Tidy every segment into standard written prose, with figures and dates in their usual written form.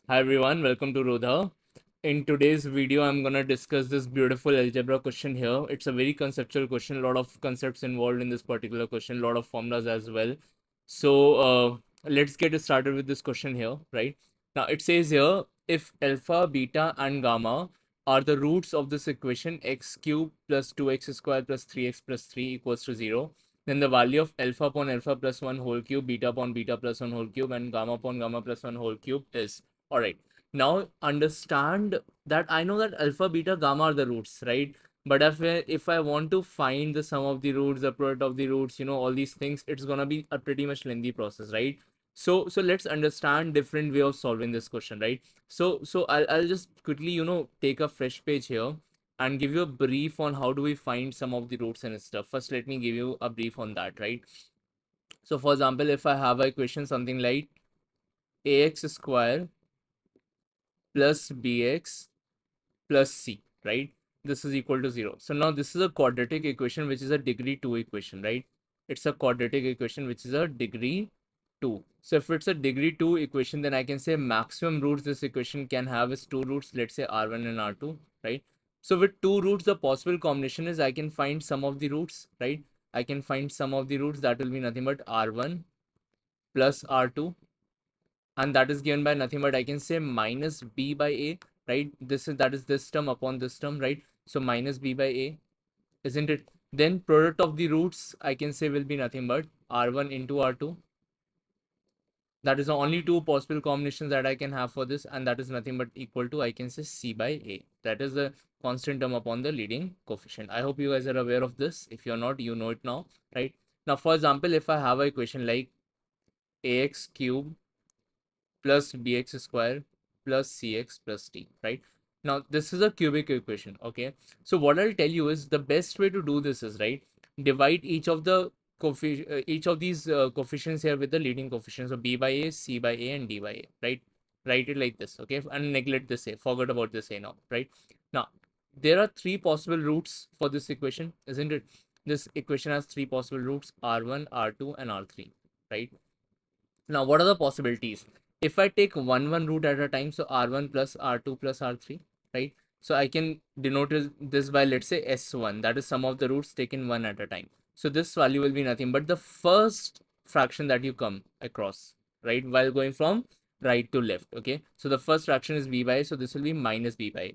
Hi everyone, welcome to Rodha. In today's video, I'm gonna discuss this beautiful algebra question here. It's a very conceptual question, a lot of concepts involved in this particular question, a lot of formulas as well. So let's get started with this question here, right? Now it says here, if alpha, beta, and gamma are the roots of this equation x cube plus 2x square plus 3x plus 3 equals to 0, then the value of alpha upon alpha plus 1 whole cube, beta upon beta plus 1 whole cube, and gamma upon gamma plus 1 whole cube is. All right, now understand that I know that alpha, beta, gamma are the roots, right? But if I want to find the sum of the roots, the product of the roots, all these things, it's gonna be a pretty much lengthy process, right? So let's understand different way of solving this question, right? So I'll just quickly, take a fresh page here and give you a brief on how do we find some of the roots and stuff. First, let me give you a brief on that, right? So for example, if I have a equation something like ax square plus bx plus c, right? This is equal to 0. So now this is a quadratic equation which is a degree 2 equation, right? It's a quadratic equation which is a degree 2. So if it's a degree 2 equation, then I can say maximum roots this equation can have is two roots, let's say r1 and r2, right? So with two roots, the possible combination is I can find some of the roots, right? I can find some of the roots, that will be nothing but r1 plus r2, and that is given by nothing but I can say minus b by a, right? That is this term upon this term, right? So minus b by a, isn't it? Then product of the roots I can say will be nothing but r1 into r2. That is the only two possible combinations that I can have for this, and that is nothing but equal to I can say c by a. That is the constant term upon the leading coefficient. I hope you guys are aware of this. If you're not, you know it now, right? Now for example, if I have a equation like ax cube plus bx square plus cx plus d, right? Now this is a cubic equation, okay? So what I'll tell you is the best way to do this is, right, divide each of these coefficients here with the leading coefficients, so b by a, c by a, and d by a, right? Write it like this, okay? And neglect this a, forget about this a now, right? Now there are three possible roots for this equation, isn't it? This equation has three possible roots, r1, r2, and r3, right? Now, what are the possibilities? If I take one root at a time, so r1 plus r2 plus r3, right? So I can denote this by, let's say, s1. That is sum of the roots taken one at a time. So this value will be nothing but the first fraction that you come across, right? While going from right to left, okay? So the first fraction is b by a, so this will be minus b by a,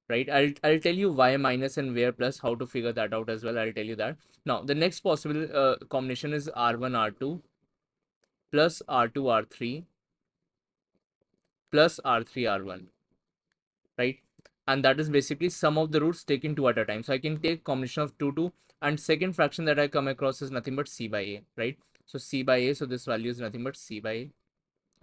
right? I'll tell you why minus and where plus, how to figure that out as well. I'll tell you that. Now, the next possible combination is r1 r2 plus r2 r3 plus r3 r1, right? And that is basically sum of the roots taken two at a time. So I can take combination of two, and second fraction that I come across is nothing but c by a, right? So c by a, so this value is nothing but c by a,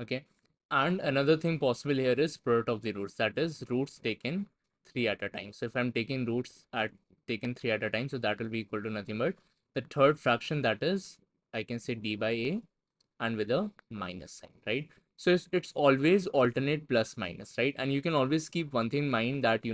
okay? And another thing possible here is product of the roots, that is roots taken three at a time. So if I'm taking roots at taken three at a time, so that will be equal to nothing but the third fraction, that is I can say d by a, and with a minus sign, right? So it's always alternate plus minus, right? And you can always keep one thing in mind that,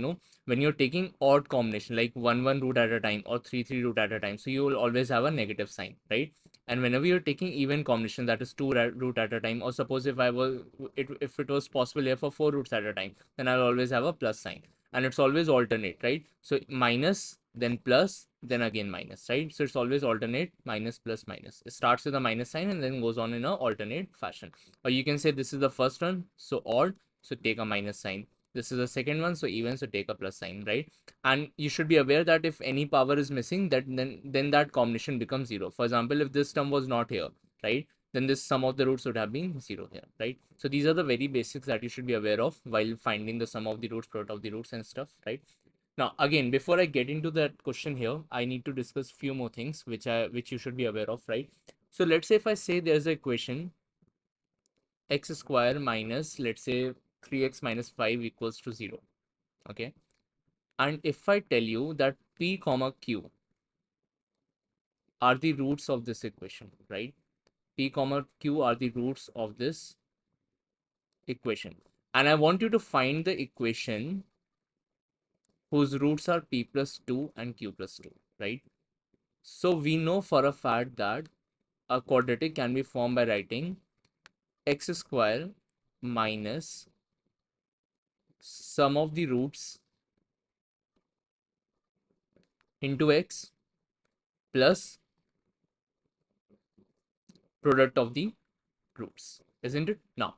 when you're taking odd combination like one root at a time or three root at a time, so you will always have a negative sign, right? And whenever you're taking even combination, that is root at a time, or suppose if it was possible here for four roots at a time, then I'll always have a plus sign. And it's always alternate, right? So minus, then plus, then again minus, right? So it's always alternate, minus plus minus. It starts with a minus sign and then goes on in a alternate fashion. Or you can say this is the first one, so odd, so take a minus sign. This is the second one, so even, so take a plus sign, right? And you should be aware that if any power is missing, that then that combination becomes zero. For example, if this term was not here, right, then this sum of the roots would have been zero here, right? So these are the very basics that you should be aware of while finding the sum of the roots, product of the roots, and stuff, right? Now, again, before I get into that question here, I need to discuss few more things which you should be aware of, right? So let's say if I say there's a equation x square minus, let's say, 3x minus 5 equals to 0, okay? And if I tell you that p comma q are the roots of this equation, right? P comma q are the roots of this equation. And I want you to find the equation whose roots are p plus 2 and q plus 2, right? So we know for a fact that a quadratic can be formed by writing x square minus sum of the roots into x plus product of the roots, isn't it? Now,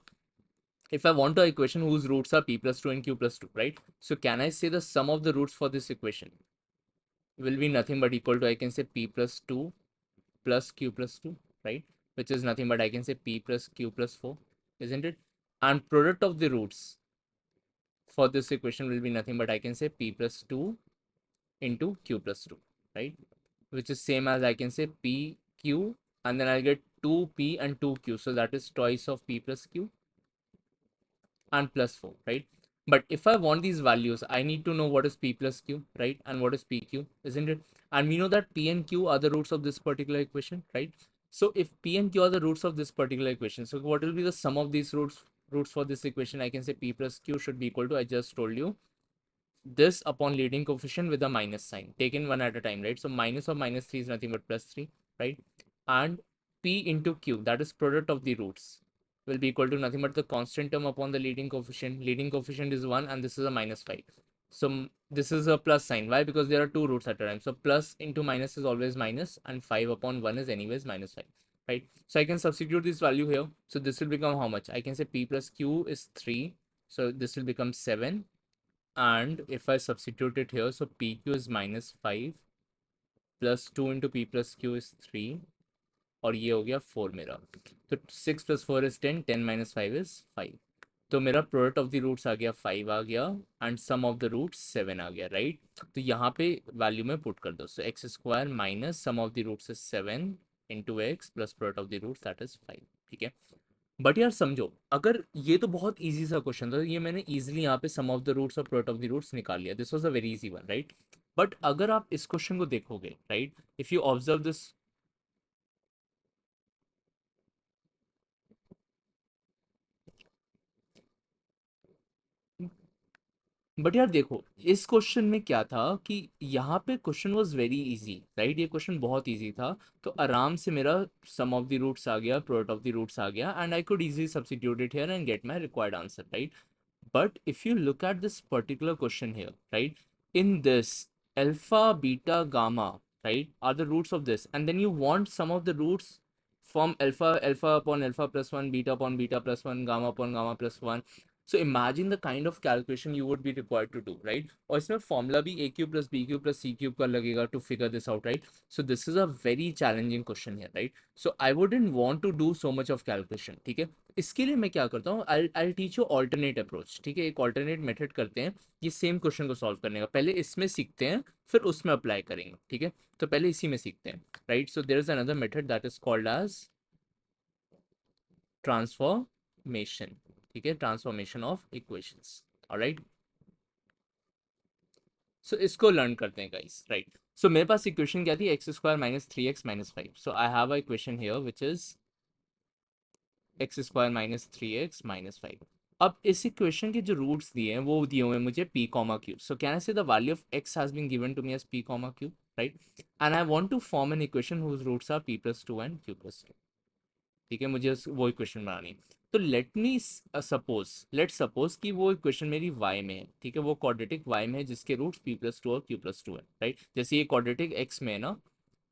if I want an equation whose roots are p plus 2 and q plus 2, right? So can I say the sum of the roots for this equation will be nothing but equal to, I can say p plus 2 plus q plus 2, right? Which is nothing but I can say p plus q plus 4, isn't it? And product of the roots for this equation will be nothing but I can say p plus 2 into q plus 2, right? Which is same as I can say p q, and then I'll get 2p and 2q. So that is twice of p plus q and plus 4, right? But if I want these values, I need to know what is p plus q, right? And what is pq, isn't it? And we know that p and q are the roots of this particular equation, right? So if p and q are the roots of this particular equation, so what will be the sum of these roots for this equation? I can say p plus q should be equal to, I just told you, this upon leading coefficient with a minus sign, taken one at a time, right? So minus of minus 3 is nothing but plus 3, right? And p into q, that is product of the roots, will be equal to nothing but the constant term upon the leading coefficient. Leading coefficient is 1 and this is a minus 5. So this is a plus sign. Why? Because there are two roots at a time. So plus into minus is always minus, and 5 upon 1 is anyways minus 5, right? So I can substitute this value here. So this will become how much? I can say p plus q is 3. So this will become 7. And if I substitute it here, so pq is minus 5 plus 2 into p plus q is 3, और ये हो गया 4 मेरा. तो 6 plus 4 is 10, 10 minus 5 is 5. तो मेरा product of the roots आ गया 5 आ गया, and some of the roots 7 आ गया, राइट? तो यहाँ पे वैल्यू में पुट कर दो. So x square minus sum of the roots is 7 into x plus product of the roots that is 5. ठीक है. बट यार समझो, अगर ये तो बहुत इजी सा क्वेश्चन था, ये मैंने इजीली यहाँ पे सम ऑफ द रूट्स और प्रोडक्ट ऑफ द रूट्स निकाल लिया. This was a very easy one, right? But अगर आप इस क्वेश्चन को देखोगे, right, if you observe this, but यार देखो, इस क्वेश्चन में क्या था कि यहाँ पे question was very easy, right? ये क्वेश्चन बहुत इजी था. तो आराम से मेरा सम ऑफ द रूट्स आ गया, प्रोडक्ट ऑफ द रूट्स आ गया, and I could easily substitute it here and gate my required answer, right? But if you look at this particular question here, right, in this alpha, beta, gamma, right, are the roots of this, and then you want some of the roots from alpha upon alpha plus 1, beta upon beta plus 1, gamma upon gamma plus 1. So imagine the kind of calculation you would be required to do, right? और इसमें formula भी a cube plus b cube plus c cube का लगेगा to figure this out, right? So this is a very challenging question here, right? So I wouldn't want to do so much of calculation. ठीक है. इसके लिए मैं क्या करता हूँ, I teach you alternate approach. ठीक है, एक ऑल्टरनेट मेथड करते हैं ये सेम क्वेश्चन को सॉल्व करने का. पहले इसमें सीखते हैं, फिर उसमें अप्लाई करेंगे. ठीक है, तो पहले इसी में सीखते हैं, right? So there is another method that is called as transformation. ठीक है, transformation of equations. Alright, so इसको लर्न करते हैं गाइस, राइट? सो मेरे पास इक्वेशन क्या थी? X square minus 3x minus 5. So I have a equation here which is x square minus 3x minus 5. अब इस इक्वेशन के जो रूट्स दिए हैं वो दिए हुए हैं मुझे p comma q. So can I say the value of x has been given to me as p comma q, right? And I want to form an equation whose roots are p plus 2 and q plus 2. ठीक है, मुझे वो equation बनानी है. तो let suppose कि वो equation मेरी y में है. ठीक है, वो क्वाड्रेटिक y में है जिसके रूट्स p प्लस 2 और q प्लस 2 है, राइट? जैसे ये क्वाड्रेटिक x में है ना,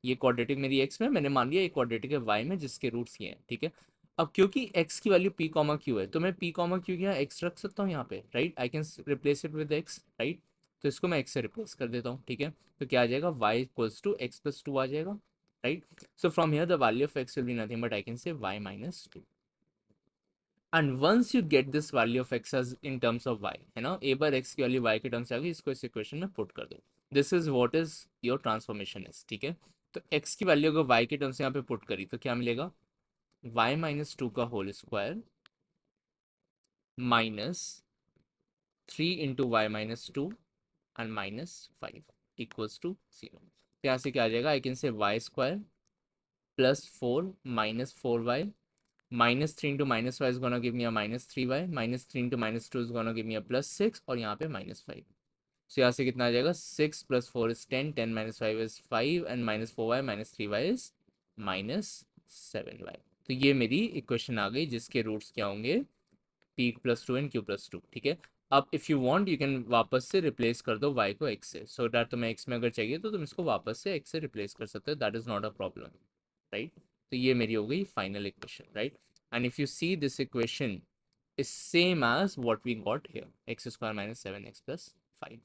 ये क्वाड्रेटिक मेरी x में, मैंने मान लिया ये क्वाड्रेटिक है y में जिसके रूट्स ये हैं. ठीक है, अब क्योंकि x की वैल्यू p कॉमा q है, तो मैं p कॉमा q की x रख सकता हूँ यहाँ पे, right? I can replace it with x, right? तो इसको मैं x से रिप्लेस कर देता हूँ. ठीक है, तो क्या आ जाएगा? y equals to x plus 2 आ जाएगा, right? So from here the value of x will be nothing but I can say y minus 2. And once you get this value of x as in terms of y, है ना, एक बार x की वैल्यू y के terms आ गई, इसको इस इक्वेशन में पुट कर दो. This is what is your transformation is. ठीक है, तो x की वैल्यू अगर y के टर्म्स यहाँ पे पुट करी तो क्या मिलेगा? y माइनस 2 का whole square minus 3 into y minus 2 and minus 5 equals to 0. यहाँ से क्या आ जाएगा? I can say y square plus 4 minus 4y minus 3 into minus 5 is gonna give me a minus 3y, minus 3 into minus 2 is gonna give me a plus 6, और यहाँ पे minus 5. So यहाँ से कितना आ जाएगा? 6 plus 4 is 10, 10 minus 5 is 5, and minus 4y minus 3y is minus 7y. तो ये मेरी इक्वेशन आ गई जिसके रूट्स क्या होंगे? p plus 2 and q plus 2. ठीक है, अब if you want you can वापस से रिप्लेस कर दो y को x से, सो दैट तुम्हें x में अगर चाहिए तो तुम इसको वापस से x से रिप्लेस कर सकते हो, that is not a problem, right. तो ये मेरी हो गई final equation, right. And if you see this equation is same as what we got here, x square minus 7x plus 5।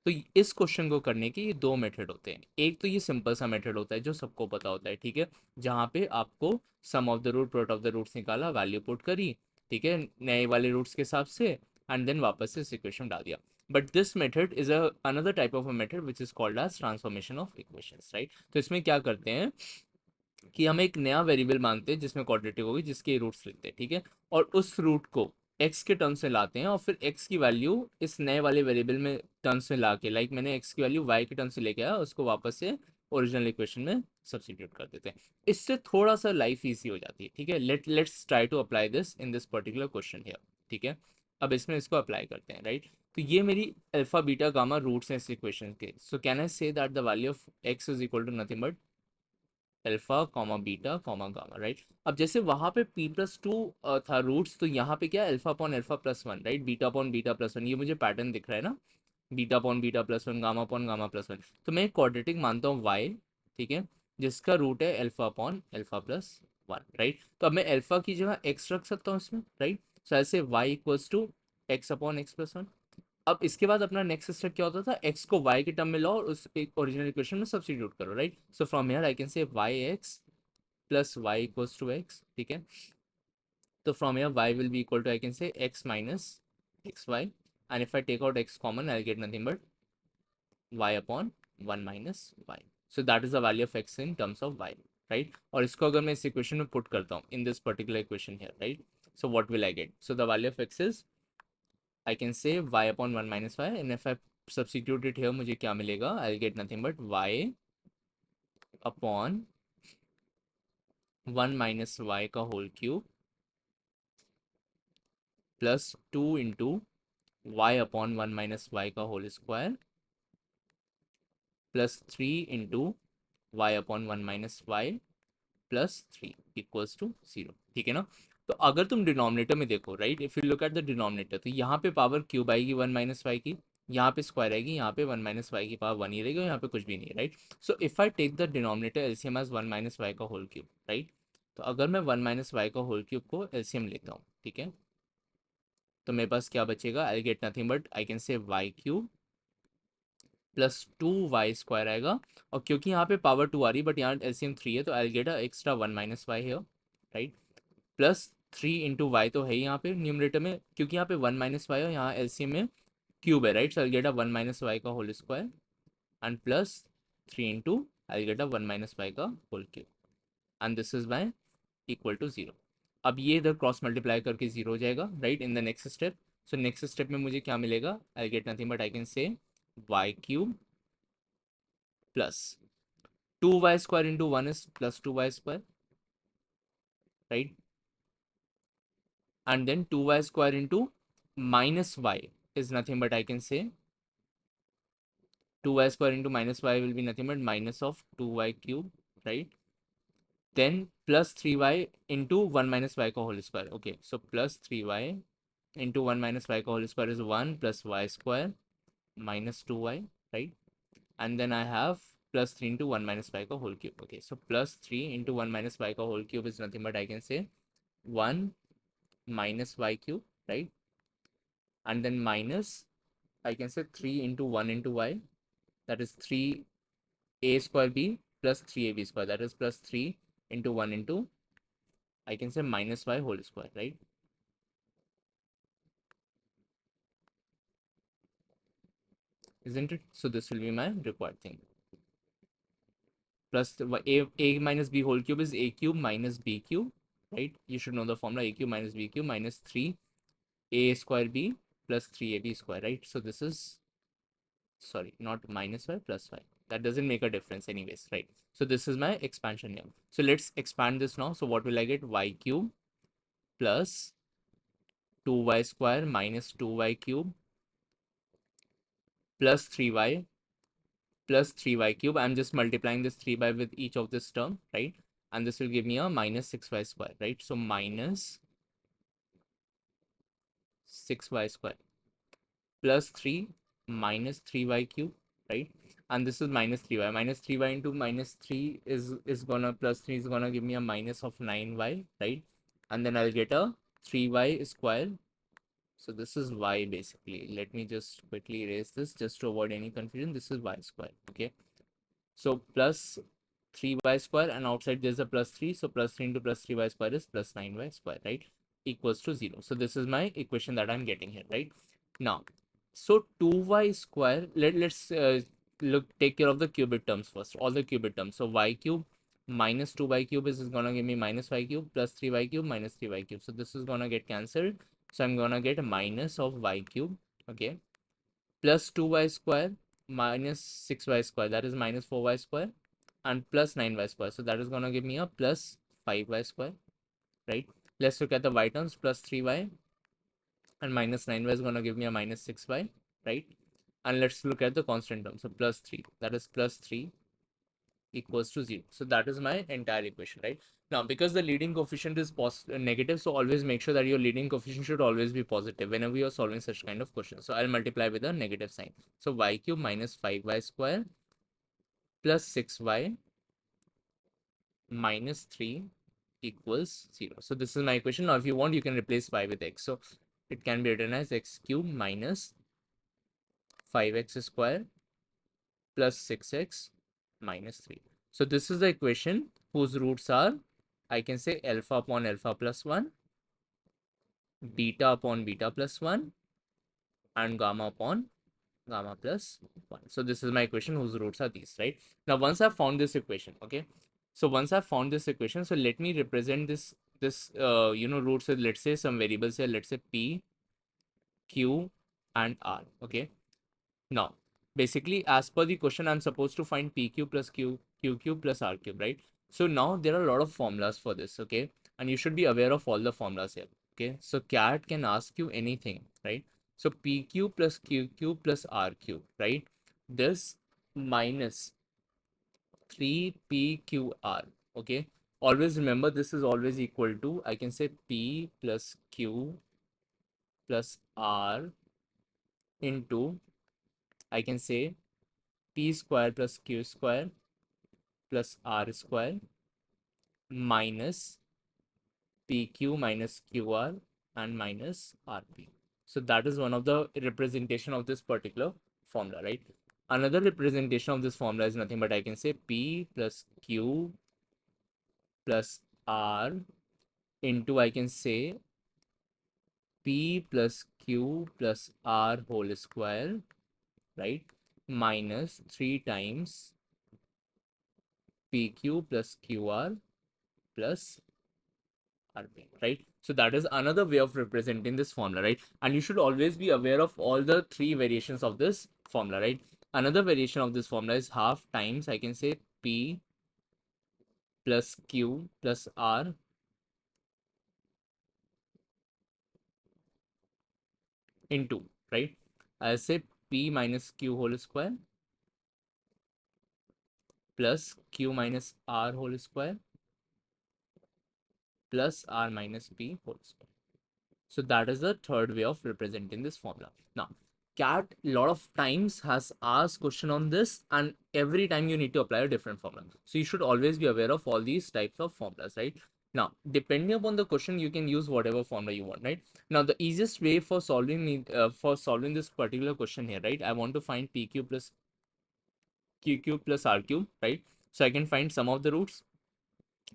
तो इस क्वेश्चन को करने के ये दो मेथड होते हैं। एक तो ये सिंपल सा मेथड होता है जो सबको पता होता है, ठीक है, जहाँ पे आपको sum of the root product of the roots निकाला, वैल्यू पुट करी, ठीक है, नए वाले रूट्स के हिसाब से, एंड देन वापस से इस इक्वेशन डाल दिया। But this method is another type of a method which is called as transformation of equations, right. तो इसमें क्या करते हैं कि हम एक नया वेरिएबल मानते हैं जिसमें क्वाड्रेटिक होगी, जिसके रूट्स लिखते हैं, ठीक है, और उस रूट को x के टर्म्स में लाते हैं और फिर x की वैल्यू इस नए वाले वेरिएबल में टर्म्स में ला के, लाइक मैंने x की वैल्यू y के टर्म्स में लेके आया, उसको वापस से ओरिजिनल इक्वेशन में सब्स्टिट्यूट कर देते हैं। इससे थोड़ा सा लाइफ ईजी हो जाती है, ठीक है। Let's try to apply this in this particular question here, ठीक है। अब इसमें इसको अप्लाई करते हैं, राइट। तो ये मेरी अल्फा बीटा गामा रूट्स हैं इस इक्वेशन के। सो can I say that the value of x is equal to nothing but alpha comma beta comma gamma, right. अब जैसे वहां पे p+2 था रूट्स, तो यहाँ पे क्या alpha upon alpha plus one, right, beta upon beta plus one, ये मुझे पैटर्न दिख रहा है ना, beta upon beta plus one, gamma upon gamma plus one. तो मैं एक क्वाड्रेटिक मानता हूँ y, ठीक है, जिसका रूट है alpha upon alpha plus one, right. तो अब मैं अल्फा की जगह x रख सकता हूँ इसमें, राइट। सो ऐसे y equals to x upon x plus one. अब इसके बाद अपना नेक्स्ट स्टेप क्या होता था, x को y के टर्म में लो और उस एक ओरिजिनल इक्वेशन में सब्स्टिट्यूट करो, right. So from here I can से y(x) plus y equals to x, ठीक है। तो from here y will be equal to, I can say, x minus xy, and if I take out x common I'll get nothing but y upon 1 minus y. So that is the value of x in terms of y, right? और इसको अगर मैं इस equation में put करता हूँ in this particular equation here, right? So what will I get? So the value of x is, I can say, y upon 1 minus y, and if I substitute it here मुझे क्या मिलेगा, I'll get nothing but y upon 1 minus y का whole cube plus 2 into y upon 1 minus y का whole square plus 3 into y upon 1 minus y plus 3 equals to 0, ठीक है ना। तो अगर तुम डिनोमिनेटर में देखो, right, if you look at the denominator, तो यहाँ पे पावर क्यूब आएगी 1 माइनस वाई की, यहाँ पे स्क्वायर आएगी, यहाँ पे 1 माइनस वाई की पावर 1 ही रहेगी, यहाँ पे कुछ भी नहीं है, right. So if I take the denominator LCM as 1 minus y का होल क्यूब, राइट, तो अगर मैं 1 माइनस वाई का होल क्यूब को एलसीएम लेता हूँ, ठीक है, तो मेरे पास क्या बचेगा, I get nothing but, I can say y cube plus 2 y square आएगा। और क्योंकि यहाँ पे पावर 2 आ रही है बट यहाँ एलसीएम 3 है, तो I get extra 1 minus y है, राइट, प्लस 3 इंटू वाई तो है यहाँ पे न्यूमरेटर में, क्योंकि यहाँ पे 1 माइनस वाई है, यहाँ एलसीएम में क्यूब है, right. So I get 1 minus y का whole square and plus 3 into I get 1 minus y का whole cube, and this is my equal to 0। अब ये इधर क्रॉस मल्टीप्लाई करके 0 हो जाएगा, right, in the next step. So next step में मुझे क्या मिलेगा, I get nothing but, I can say y cube plus 2y square into 1 is plus 2y square, right? And then 2y square into minus y is nothing but, I can say, 2y square into minus y will be nothing but minus of 2y cube, right? Then plus 3y into 1 minus y का whole square. Okay, so plus 3y into 1 minus y का whole square is 1 plus y square minus 2y, right? And then I have plus 3 into 1 minus y का whole cube. Okay, so plus 3 into 1 minus y का whole cube is nothing but, I can say, 1 minus y cube, right, and then minus, I can say, 3 into 1 into y, that is 3a square b plus 3ab square, that is plus 3 into 1 into, I can say, minus y whole square, right. Isn't it? So this will be my required thing. Plus a minus b whole cube is a cube minus b cube, right? You should know the formula, a cube minus b cube minus 3a square b plus 3ab square, right? So this is, sorry, not minus y plus y, that doesn't make a difference anyways, right. So this is my expansion here. So let's expand this now. So what will I get, y cube plus 2y square minus 2y cube plus 3y plus 3y cube. I'm just multiplying this 3 by with each of this term, right, and this will give me a minus 6y square, right. So minus 6y square, plus 3 minus 3y cube, right? And this is minus 3y. Minus 3y into minus 3 is gonna, plus 3 is gonna give me a minus of 9y, right? And then I'll get a 3y square. So this is y basically. Let me just quickly erase this just to avoid any confusion. This is y square, okay? So plus 3y square, and outside there's a plus 3. So plus 3 into plus 3y square is plus 9y square, right? Equals to 0. So this is my equation that I'm getting here, right? Now, so 2y square, let's take care of the cubic terms first, all the cubic terms. So y cube minus 2y cube is going to give me minus y cube plus 3y cube minus 3y cube. So this is going to get cancelled. So I'm going to get a minus of y cube, okay, plus 2y square minus 6y square, that is minus 4y square, and plus 9y square. So that is going to give me a plus 5y square, right? Let's look at the y terms. Plus 3y and minus 9y is going to give me a minus 6y, right? And let's look at the constant term. So plus 3, that is plus 3 equals to 0. So that is my entire equation, right? Now, because the leading coefficient is negative, so always make sure that your leading coefficient should always be positive whenever you're solving such kind of questions. So I'll multiply with a negative sign. So y cube minus 5y square plus 6y minus 3 equals 0. So this is my equation. Now, if you want, you can replace y with x. So it can be written as x cube minus 5x square plus 6x minus 3. So this is the equation whose roots are, I can say, alpha upon alpha plus 1, beta upon beta plus 1, and gamma upon gamma plus 1. So this is my equation whose roots are these, right? Now, once I've found this equation, okay, so once I've found this equation, so let me represent this roots with, let's say, some variables here. Let's say p, q, and r, okay. Now, basically, as per the question, I'm supposed to find PQ plus Q cube plus R cube, right? So now there are a lot of formulas for this, okay? And you should be aware of all the formulas here, okay? So CAT can ask you anything, right? So PQ plus Q cube plus R cube, right? This minus 3PQR, okay? Always remember, this is always equal to, I can say, P plus Q plus R into, I can say, P square plus Q square plus R square minus PQ minus QR and minus RP. So that is one of the representation of this particular formula, right? Another representation of this formula is nothing but, I can say, P plus Q plus R into, I can say, P plus Q plus R whole square, right? Minus 3 times PQ plus QR plus RP, right? So that is another way of representing this formula, right? And you should always be aware of all the 3 variations of this formula, right? Another variation of this formula is half times, I can say, P plus Q plus R into, right? I'll say P minus Q whole square plus Q minus R whole square plus R minus P whole square. So that is the third way of representing this formula. Now, CAT lot of times has asked question on this, and every time you need to apply a different formula. So you should always be aware of all these types of formulas, right? Now, depending upon the question, you can use whatever formula you want, right? Now, the easiest way for solving this particular question here, right? I want to find PQ plus QQ plus RQ, right? So I can find some of the roots.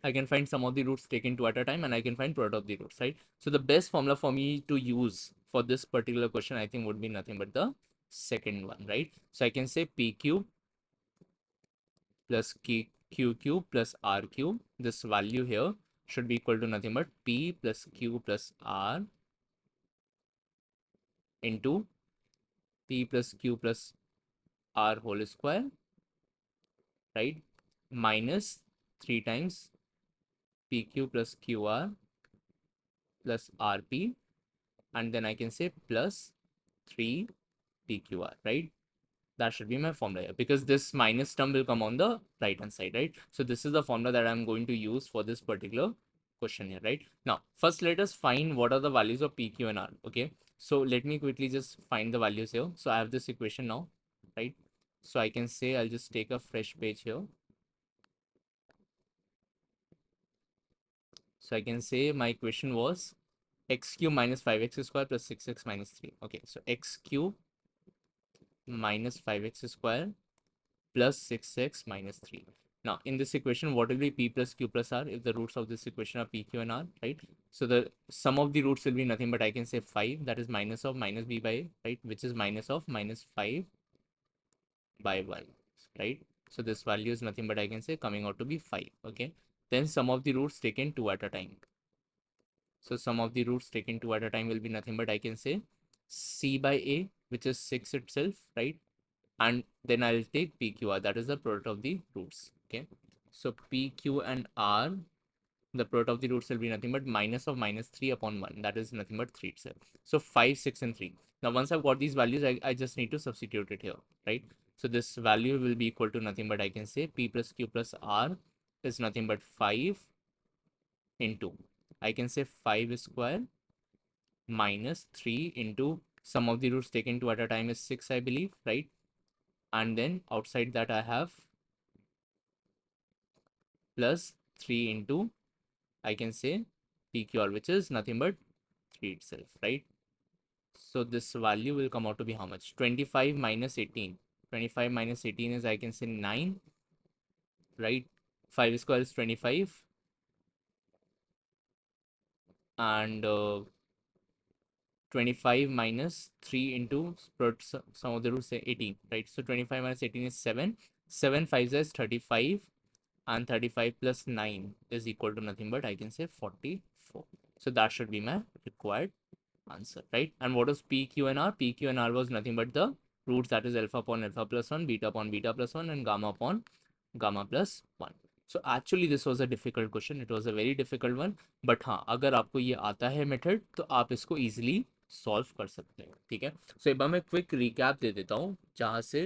I can find some of the roots taken two at a time, and I can find product of the roots, right? So the best formula for me to use for this particular question, I think, would be nothing but the second one, right? So I can say P cube plus Q cube plus R cube. This value here should be equal to nothing but P plus Q plus R into P plus Q plus R whole square, right? Minus 3 times PQ plus QR plus RP, and then I can say plus 3 PQR, right? That should be my formula here, because this minus term will come on the right hand side, right? So this is the formula that I'm going to use for this particular question here, right? Now, first let us find what are the values of PQ and R, okay? So let me quickly just find the values here. So I have this equation now, right? So I can say I'll just take a fresh page here. So I can say my equation was x cube minus 5x square plus 6x minus 3. Okay, so x cube minus 5x square plus 6x minus 3. Now, in this equation, what will be p plus q plus r if the roots of this equation are p, q, and r, right? So the sum of the roots will be nothing but I can say 5, that is minus of minus b by a, right? Which is minus of minus 5 by 1, right? So this value is nothing but I can say coming out to be 5, okay? Then sum of the roots taken 2 at a time. So sum of the roots taken 2 at a time will be nothing but I can say c by a, which is 6 itself, right? And then I'll take PQR, that is the product of the roots, okay? So PQ and R, the product of the roots will be nothing but minus of minus 3 upon 1, that is nothing but 3 itself. So 5, 6, and 3. Now, once I've got these values, I just need to substitute it here, right? So this value will be equal to nothing but I can say P plus Q plus R is nothing but 5 into, I can say 5 square minus 3 into sum of the roots taken 2 at a time is 6, I believe, right? And then outside that I have plus 3 into, I can say PQR, which is nothing but 3 itself, right? So this value will come out to be how much? 25 minus 18. 25 minus 18 is I can say 9, right? 5 square is 25 and 25 minus 3 into some of the roots say 18, right? So 25 minus 18 is 7. 7 5 is 35 and 35 plus 9 is equal to nothing but I can say 44. So that should be my required answer, right? And what is P, Q, and R? P, Q, and R was nothing but the roots, that is alpha upon alpha plus 1, beta upon beta plus 1, and gamma upon gamma plus 1. So actually this was a difficult question. It was a very difficult one. But हाँ, अगर आपको ये आता है method तो आप इसको easily solve कर सकते हैं, ठीक है? सो एक बार मैं क्विक रिकैप दे देता हूँ जहाँ से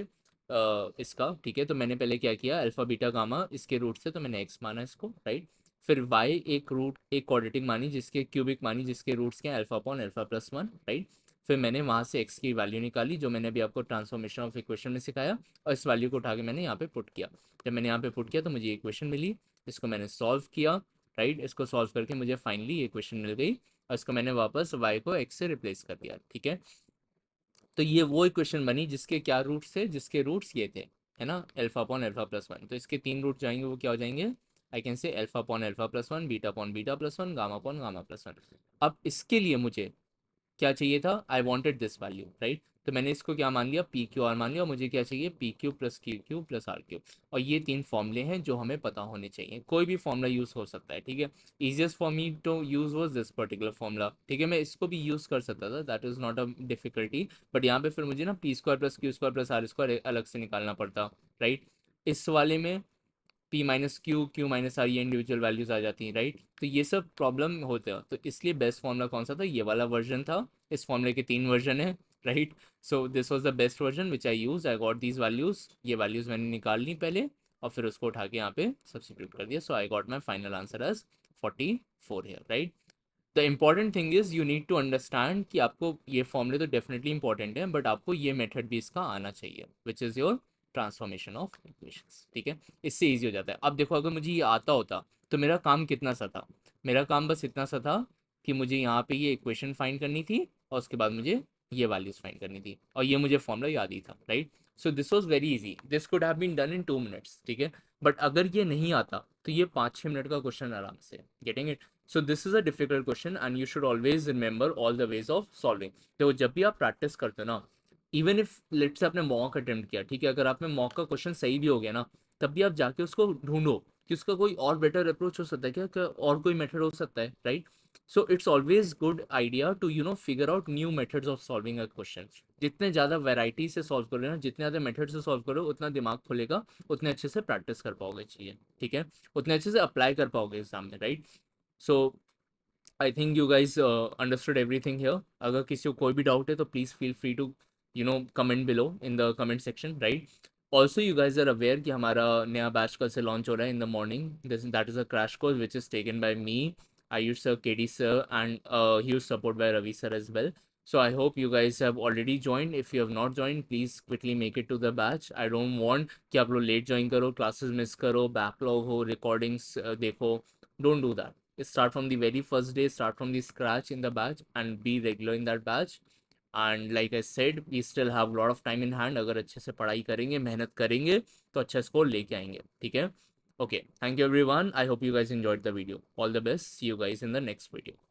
इसका, ठीक है? तो मैंने पहले क्या किया, अल्फा बीटा गामा इसके रूट से, तो मैंने एक्स माना इसको, राइट? फिर y एक रूट, एक क्वाड्रेटिक मानी जिसके क्यूबिक मानी जिसके रूट्स के alpha upon alpha plus 1, right? फिर मैंने वहाँ से x की वैल्यू निकाली जो मैंने अभी आपको ट्रांसफॉर्मेशन ऑफ इक्वेशन में सिखाया, और इस वैल्यू को उठा के मैंने यहाँ पे पुट किया। जब मैंने यहाँ पे पुट किया तो मुझे इक्वेशन मिली, इसको मैंने सॉल्व किया, राइट? इसको सॉल्व करके मुझे फाइनली ये इक्वेशन मिल गई और इसको मैंने वापस y को x से रिप्लेस कर दिया, ठीक है? तो ये वो इक्वेशन बनी जिसके क्या रूट्स थे, जिसके रूट्स ये थे, है ना, अल्फा अपॉन अल्फा प्लस 1। तो इसके 3 रूट जाएंगे, वो क्या हो जाएंगे, आई कैन से alpha upon alpha plus 1, beta upon beta plus 1, gamma upon gamma plus 1। अब इसके लिए मुझे क्या चाहिए था, I wanted this value, right? तो मैंने इसको क्या मान लिया, पी क्यू आर मान लिया, और मुझे क्या चाहिए, p q plus q q plus r q. और ये 3 फॉर्मूले हैं जो हमें पता होने चाहिए। कोई भी फॉर्मूला यूज़ हो सकता है, ठीक है? Easiest for me to use was this particular formula, ठीक है? मैं इसको भी यूज़ कर सकता था, that is not a difficulty. But यहाँ पे फिर मुझे ना p square plus q square plus r square अलग से निकालना पड़ता, राइट? इस वाले में p minus q, q minus r, ये इंडिविजुअल वैल्यूज आ जाती हैं, राइट? तो ये सब प्रॉब्लम होते हैं। तो इसलिए बेस्ट फॉर्मूला कौन सा था, ये वाला वर्जन था। इस फॉर्मूले के 3 वर्जन है, right? So this was the best version which I use. I got these values, ये वैल्यूज मैंने निकाल ली पहले और फिर उसको उठा के यहाँ पे सब्सिट्यूट कर दिया। So I got my final answer as 44 here, right? The important thing is you need to understand कि आपको ये फॉर्मूले तो डेफिनेटली इंपॉर्टेंट है, बट आपको ये मेथड भी इसका आना चाहिए, which is your transformation of equations, ठीक है? इससे ईजी हो जाता है। अब देखो, अगर मुझे ये आता होता तो मेरा काम कितना सा था, मेरा काम बस इतना सा था कि मुझे यहाँ पे ये इक्वेशन फाइंड करनी थी और उसके बाद मुझे ये वैल्यूज फाइंड करनी थी, और ये मुझे फॉर्मूला याद ही था, right? So this was very easy, this could have been done in 2 minutes, ठीक है? बट अगर ये नहीं आता तो ये 5-6 मिनट का क्वेश्चन आराम से, getting it? So this is a difficult question and you should always remember all the ways of solving. तो जब भी आप प्रैक्टिस करते हो ना, इवन इफ लेट्स से आपने मॉक अटेम्प्ट किया, ठीक है, अगर आप में मॉक का क्वेश्चन सही भी हो गया ना, तब भी आप जाके उसको ढूंढो कि उसका कोई और बेटर अप्रोच हो सकता है क्या और कोई मेथड हो सकता है, right? So it's always good idea to figure out new methods of solving a question. जितने ज़्यादा वैरायटी से सॉल्व करोगे ना, जितने ज़्यादा मेथड से सॉल्व करो, उतना दिमाग खुलेगा, उतने अच्छे से प्रैक्टिस कर पाओगे चीज़ें, ठीक है? उतने अच्छे से अप्लाई कर पाओगे एग्जाम में, right? So I think you guys understood everything here. अगर किसी को कोई भी डाउट है तो please feel free to comment below in the comment section, right? Also you guys are aware कि हमारा नया बैच कल से लॉन्च हो रहा है in the morning. This that is a crash course which is taken by me, Ayush sir, KD sir, and huge support by Ravi sir as well. So I hope you guys have already joined. If you have not joined, please quickly make it to the batch. I don't want कि आप लोग late join करो, classes miss करो, backlog हो, recordings देखो. Don't do that. Start from the very first day, start from the scratch in the batch and be regular in that batch. And like I said, we still have a lot of time in hand. अगर अच्छे से पढ़ाई करेंगे, मेहनत करेंगे, तो अच्छा score लेके आएंगे. ठीक है? Okay. Thank you everyone. I hope you guys enjoyed the video. All the best. See you guys in the next video.